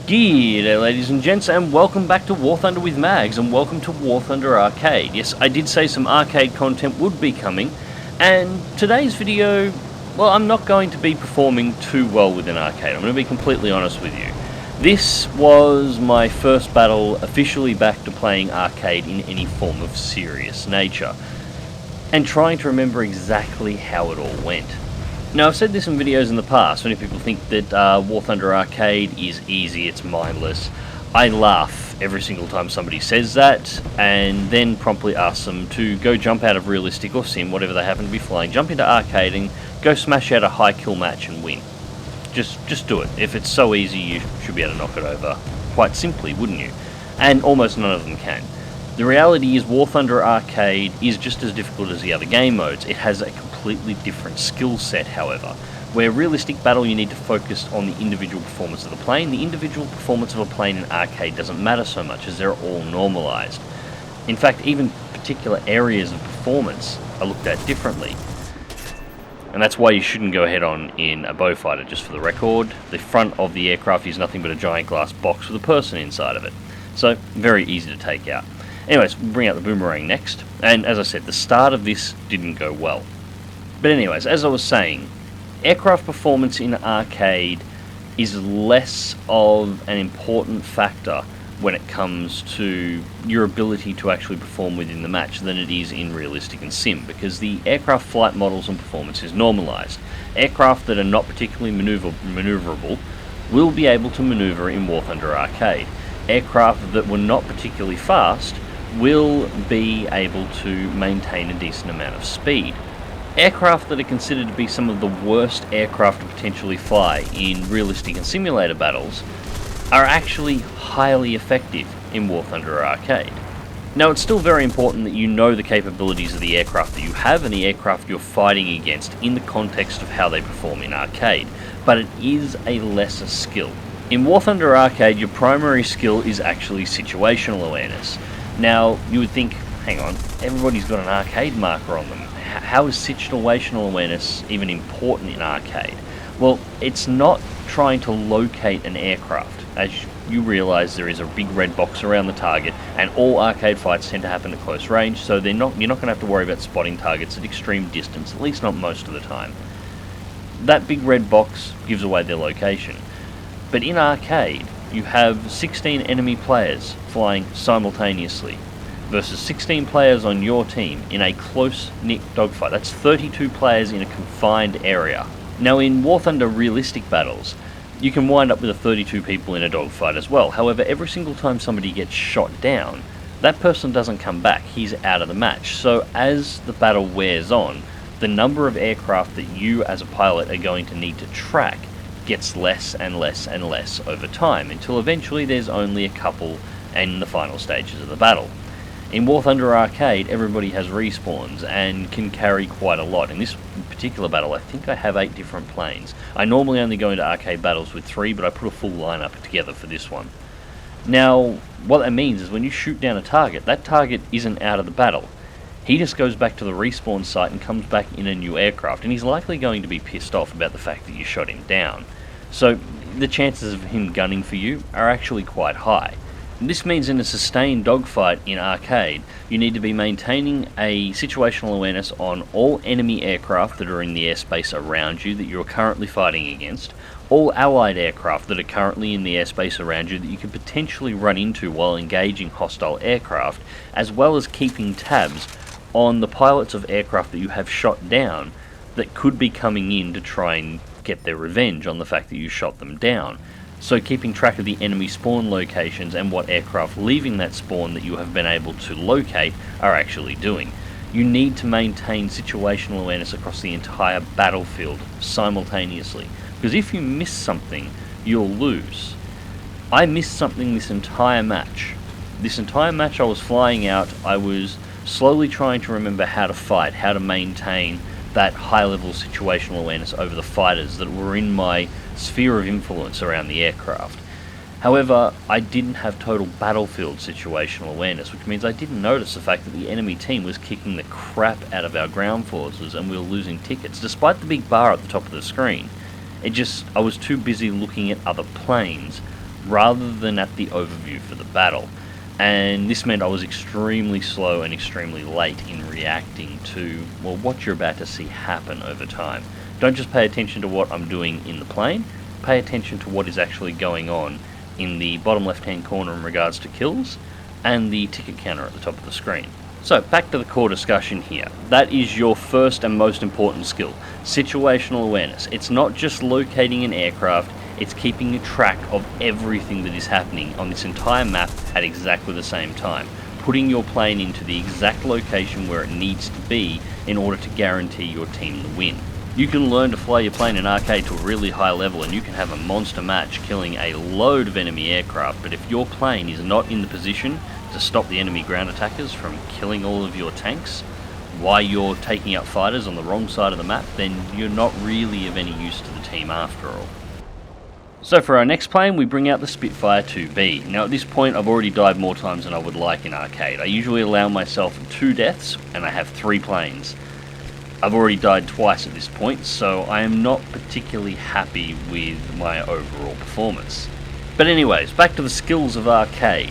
G'day ladies and gents, and welcome back to War Thunder with Mags, and welcome to War Thunder Arcade. Yes, I did say some arcade content would be coming, and today's video, well, I'm not going to be performing too well with an arcade. I'm going to be completely honest with you. This was my first battle officially back to playing arcade in any form of serious nature, and trying to remember exactly how it all went. Now, I've said this in videos in the past. Many people think that War Thunder Arcade is easy, it's mindless. I laugh every single time somebody says that, and then promptly ask them to go jump out of realistic or sim, whatever they happen to be flying, jump into arcade and go smash out a high kill match and win. Just do it. If it's so easy, you should be able to knock it over quite simply, wouldn't you? And almost none of them can. The reality is War Thunder Arcade is just as difficult as the other game modes. It has a completely different skill set, however. Where realistic battle you need to focus on the individual performance of the plane, the individual performance of a plane in arcade doesn't matter so much as they're all normalised. In fact, even particular areas of performance are looked at differently. And that's why you shouldn't go head on in a bow fighter, just for the record. The front of the aircraft is nothing but a giant glass box with a person inside of it. So, very easy to take out. Anyways, we'll bring out the boomerang next, and as I said, the start of this didn't go well. But anyways, as I was saying, aircraft performance in arcade is less of an important factor when it comes to your ability to actually perform within the match than it is in realistic and sim, because the aircraft flight models and performance is normalised. Aircraft that are not particularly manoeuvrable will be able to manoeuvre in War Thunder Arcade. Aircraft that were not particularly fast will be able to maintain a decent amount of speed. Aircraft that are considered to be some of the worst aircraft to potentially fly in realistic and simulator battles are actually highly effective in War Thunder Arcade. Now, it's still very important that you know the capabilities of the aircraft that you have and the aircraft you're fighting against in the context of how they perform in arcade, but it is a lesser skill. In War Thunder Arcade, your primary skill is actually situational awareness. Now, you would think, hang on, everybody's got an arcade marker on them. How is situational awareness even important in arcade? Well, it's not trying to locate an aircraft. As you realise, there is a big red box around the target, and all arcade fights tend to happen at close range, so you're not going to have to worry about spotting targets at extreme distance, at least not most of the time. That big red box gives away their location. But in arcade, you have 16 enemy players flying simultaneously versus 16 players on your team in a close-knit dogfight. That's 32 players in a confined area. Now, in War Thunder realistic battles, you can wind up with 32 people in a dogfight as well. However, every single time somebody gets shot down, that person doesn't come back. He's out of the match. So as the battle wears on, the number of aircraft that you as a pilot are going to need to track gets less and less and less over time, until eventually there's only a couple in the final stages of the battle. In War Thunder Arcade, everybody has respawns and can carry quite a lot. In this particular battle, I think I have 8 different planes. I normally only go into arcade battles with 3, but I put a full lineup together for this one. Now, what that means is when you shoot down a target, that target isn't out of the battle. He just goes back to the respawn site and comes back in a new aircraft, and he's likely going to be pissed off about the fact that you shot him down. So the chances of him gunning for you are actually quite high. And this means in a sustained dogfight in arcade, you need to be maintaining a situational awareness on all enemy aircraft that are in the airspace around you that you're currently fighting against, all allied aircraft that are currently in the airspace around you that you could potentially run into while engaging hostile aircraft, as well as keeping tabs on the pilots of aircraft that you have shot down that could be coming in to try and get their revenge on the fact that you shot them down. So keeping track of the enemy spawn locations and what aircraft leaving that spawn that you have been able to locate are actually doing. You need to maintain situational awareness across the entire battlefield simultaneously, because if you miss something, you'll lose. I missed something this entire match. This entire match I was flying out, I was slowly trying to remember how to fight, how to maintain that high-level situational awareness over the fighters that were in my sphere of influence around the aircraft. However, I didn't have total battlefield situational awareness, which means I didn't notice the fact that the enemy team was kicking the crap out of our ground forces and we were losing tickets, despite the big bar at the top of the screen. I was too busy looking at other planes rather than at the overview for the battle. And this meant I was extremely slow and extremely late in reacting to, well, what you're about to see happen over time. Don't just pay attention to what I'm doing in the plane, pay attention to what is actually going on in the bottom left hand corner in regards to kills, and the ticket counter at the top of the screen. So, back to the core discussion here. That is your first and most important skill, situational awareness. It's not just locating an aircraft, it's keeping a track of everything that is happening on this entire map at exactly the same time, putting your plane into the exact location where it needs to be in order to guarantee your team the win. You can learn to fly your plane in arcade to a really high level and you can have a monster match killing a load of enemy aircraft, but if your plane is not in the position to stop the enemy ground attackers from killing all of your tanks while you're taking out fighters on the wrong side of the map, then you're not really of any use to the team after all. So for our next plane, we bring out the Spitfire 2B. Now at this point I've already died more times than I would like in arcade. I usually allow myself 2 deaths and I have 3 planes. I've already died twice at this point, so I am not particularly happy with my overall performance. But anyways, back to the skills of arcade.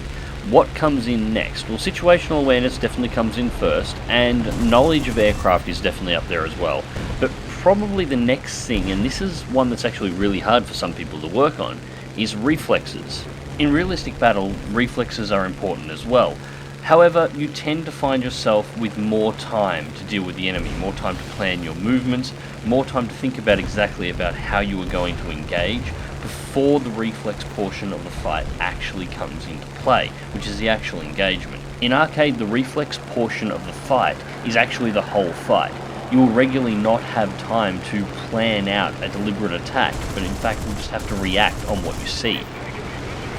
What comes in next? Well, situational awareness definitely comes in first, and knowledge of aircraft is definitely up there as well. But probably the next thing, and this is one that's actually really hard for some people to work on, is reflexes. In realistic battle, reflexes are important as well. However, you tend to find yourself with more time to deal with the enemy, more time to plan your movements, more time to think about exactly about how you are going to engage before the reflex portion of the fight actually comes into play, which is the actual engagement. In arcade, the reflex portion of the fight is actually the whole fight. You will regularly not have time to plan out a deliberate attack, but in fact you'll just have to react on what you see.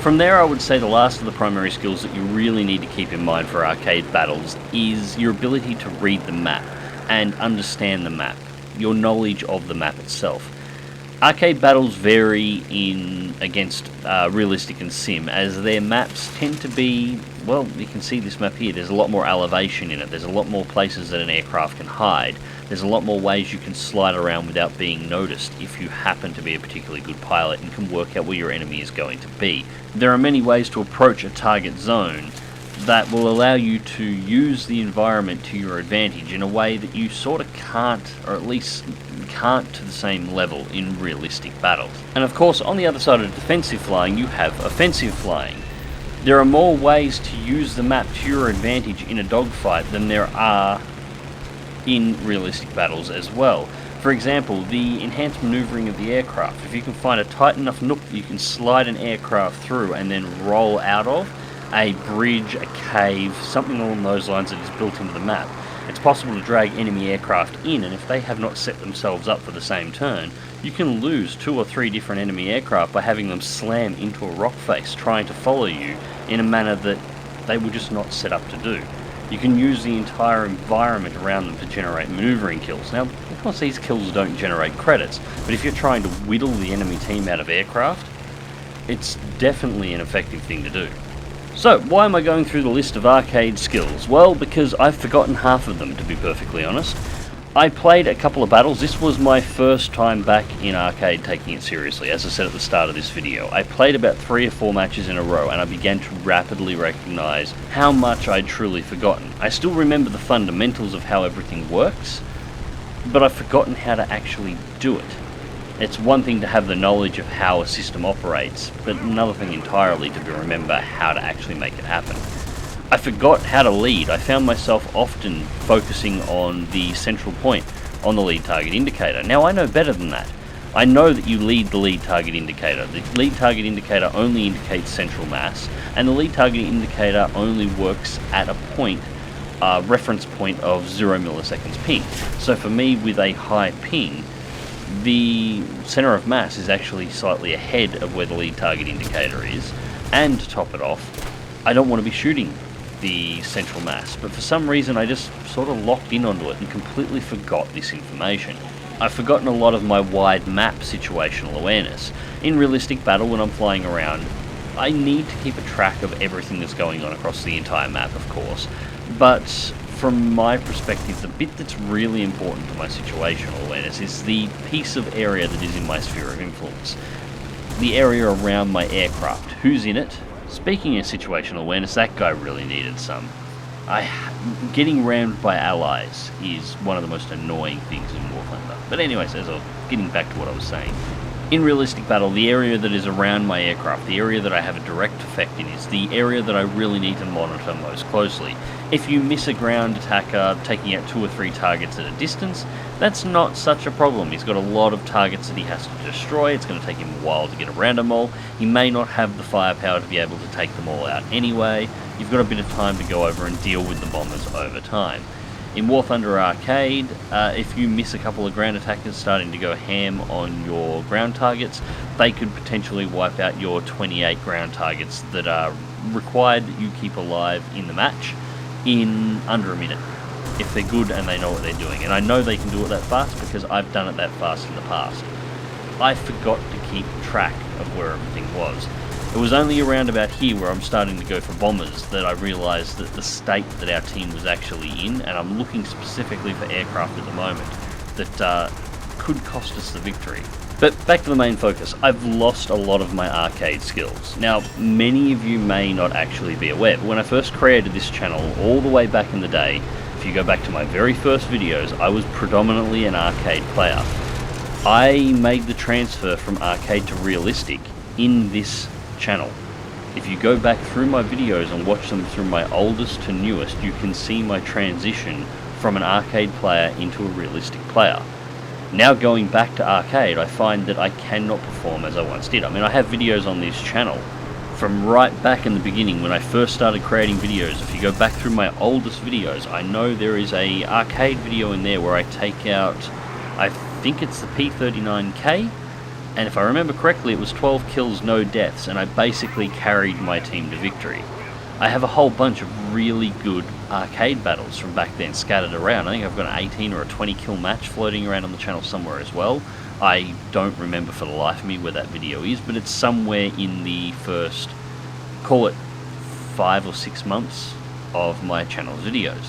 From there, I would say the last of the primary skills that you really need to keep in mind for arcade battles is your ability to read the map and understand the map, your knowledge of the map itself. Arcade battles vary against realistic and sim, as their maps tend to be, well, you can see this map here, there's a lot more elevation in it, there's a lot more places that an aircraft can hide, there's a lot more ways you can slide around without being noticed if you happen to be a particularly good pilot and can work out where your enemy is going to be. There are many ways to approach a target zone that will allow you to use the environment to your advantage in a way that you sort of can't, or at least can't to the same level in realistic battles. And of course, on the other side of defensive flying, you have offensive flying. There are more ways to use the map to your advantage in a dogfight than there are in realistic battles as well. For example, the enhanced maneuvering of the aircraft. If you can find a tight enough nook that you can slide an aircraft through and then roll out of, a bridge, a cave, something along those lines that is built into the map, it's possible to drag enemy aircraft in, and if they have not set themselves up for the same turn, you can lose 2 or 3 different enemy aircraft by having them slam into a rock face trying to follow you in a manner that they were just not set up to do. You can use the entire environment around them to generate maneuvering kills. Now, of course these kills don't generate credits, but if you're trying to whittle the enemy team out of aircraft, it's definitely an effective thing to do. So, why am I going through the list of arcade skills? Well, because I've forgotten half of them, to be perfectly honest. I played a couple of battles. This was my first time back in arcade taking it seriously, as I said at the start of this video. I played about 3 or 4 matches in a row, and I began to rapidly recognise how much I'd truly forgotten. I still remember the fundamentals of how everything works, but I've forgotten how to actually do it. It's one thing to have the knowledge of how a system operates, but another thing entirely to remember how to actually make it happen. I forgot how to lead. I found myself often focusing on the central point on the lead target indicator. Now I know better than that. I know that you lead the lead target indicator. The lead target indicator only indicates central mass, and the lead target indicator only works at a point, reference point of 0 milliseconds ping. So for me, with a high ping, the center of mass is actually slightly ahead of where the lead target indicator is, and to top it off, I don't want to be shooting the central mass, but for some reason I just sort of locked in onto it and completely forgot this information. I've forgotten a lot of my wide map situational awareness. In realistic battle, when I'm flying around, I need to keep a track of everything that's going on across the entire map, of course, but from my perspective, the bit that's really important to my situational awareness is the piece of area that is in my sphere of influence. the area around my aircraft. Who's in it? Speaking of situational awareness, that guy really needed some. Getting rammed by allies is one of the most annoying things in War Thunder. But anyways, getting back to what I was saying. In realistic battle, the area that is around my aircraft, the area that I have a direct effect in, is the area that I really need to monitor most closely. If you miss a ground attacker taking out 2 or 3 targets at a distance, that's not such a problem. He's got a lot of targets that he has to destroy. It's going to take him a while to get around them all. He may not have the firepower to be able to take them all out anyway. You've got a bit of time to go over and deal with the bombers over time. In War Thunder Arcade, if you miss a couple of ground attackers starting to go ham on your ground targets, they could potentially wipe out your 28 ground targets that are required that you keep alive in the match in under a minute, if they're good and they know what they're doing. And I know they can do it that fast because I've done it that fast in the past. I forgot to keep track of where everything was. It was only around about here where I'm starting to go for bombers that I realised that the state that our team was actually in, and I'm looking specifically for aircraft at the moment, that could cost us the victory. But back to the main focus, I've lost a lot of my arcade skills. Now, many of you may not actually be aware, but when I first created this channel all the way back in the day, if you go back to my very first videos, I was predominantly an arcade player. I made the transfer from arcade to realistic in this channel. If you go back through my videos and watch them through my oldest to newest, you can see my transition from an arcade player into a realistic player. Now going back to arcade, I find that I cannot perform as I once did. I mean, I have videos on this channel from right back in the beginning when I first started creating videos. If you go back through my oldest videos, I know there is a arcade video in there where I take out, I think it's the P39K, and if I remember correctly, it was 12 kills, no deaths, and I basically carried my team to victory. I have a whole bunch of really good arcade battles from back then scattered around. I think I've got an 18 or a 20 kill match floating around on the channel somewhere as well. I don't remember for the life of me where that video is, but it's somewhere in the first, call it 5 or 6 months of my channel's videos.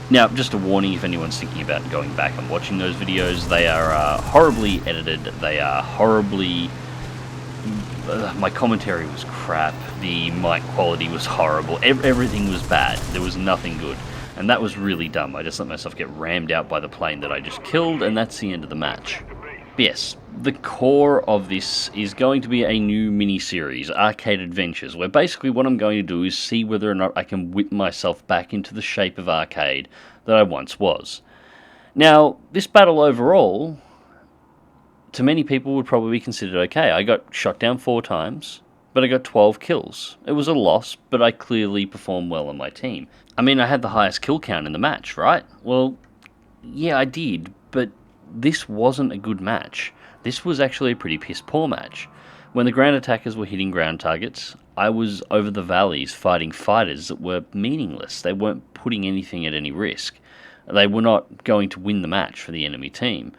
Now, just a warning if anyone's thinking about going back and watching those videos, they are horribly edited, they are horribly... my commentary was crap, the mic quality was horrible, everything was bad, there was nothing good, and that was really dumb. I just let myself get rammed out by the plane that I just killed, and that's the end of the match. But yes, the core of this is going to be a new mini-series, Arcade Adventures, where basically what I'm going to do is see whether or not I can whip myself back into the shape of arcade that I once was. Now, this battle overall, to many people, would probably be considered okay. I got shot down 4 times, but I got 12 kills. It was a loss, but I clearly performed well on my team. I mean, I had the highest kill count in the match, right? Well, yeah, I did, but this wasn't a good match. This was actually a pretty piss-poor match. When the ground attackers were hitting ground targets, I was over the valleys fighting fighters that were meaningless. They weren't putting anything at any risk. They were not going to win the match for the enemy team.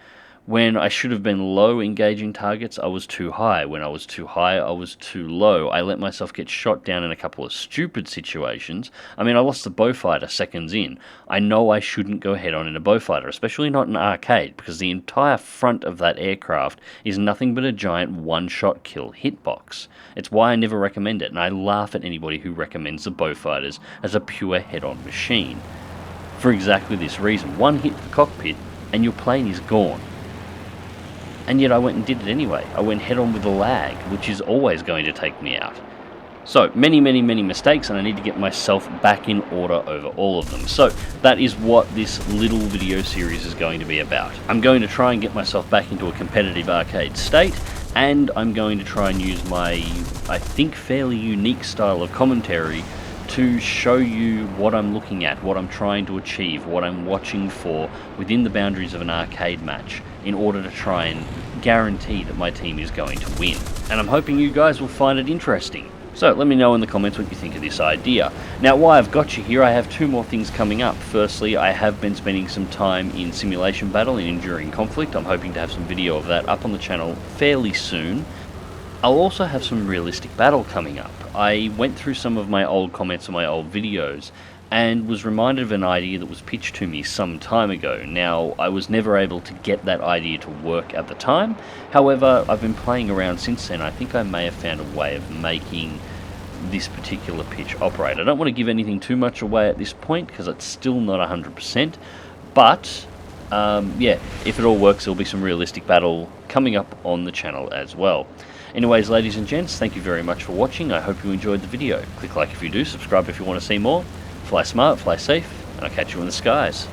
When I should have been low engaging targets, I was too high. When I was too high, I was too low. I let myself get shot down in a couple of stupid situations. I mean, I lost the Beaufighter seconds in. I know I shouldn't go head on in a Beaufighter, especially not in arcade, because the entire front of that aircraft is nothing but a giant one-shot kill hitbox. It's why I never recommend it, and I laugh at anybody who recommends the Beaufighters as a pure head-on machine. For exactly this reason. One hit to the cockpit, and your plane is gone. And yet I went and did it anyway. I went head-on with a lag, which is always going to take me out. So, many mistakes, and I need to get myself back in order over all of them. So, that is what this little video series is going to be about. I'm going to try and get myself back into a competitive arcade state, and I'm going to try and use my, I think, fairly unique style of commentary to show you what I'm looking at, what I'm trying to achieve, what I'm watching for within the boundaries of an arcade match in order to try and guarantee that my team is going to win. And I'm hoping you guys will find it interesting. So let me know in the comments what you think of this idea. Now, while I've got you here, I have 2 more things coming up. Firstly, I have been spending some time in simulation battle and enduring conflict. I'm hoping to have some video of that up on the channel fairly soon. I'll also have some realistic battle coming up. I went through some of my old comments on my old videos, and was reminded of an idea that was pitched to me some time ago. Now, I was never able to get that idea to work at the time. However, I've been playing around since then. I think I may have found a way of making this particular pitch operate. I don't want to give anything too much away at this point because it's still not 100%, but yeah, if it all works, there'll be some realistic battle coming up on the channel as well. Anyways, ladies and gents, thank you very much for watching. I hope you enjoyed the video. Click like if you do, subscribe if you want to see more. Fly smart, fly safe, and I'll catch you in the skies.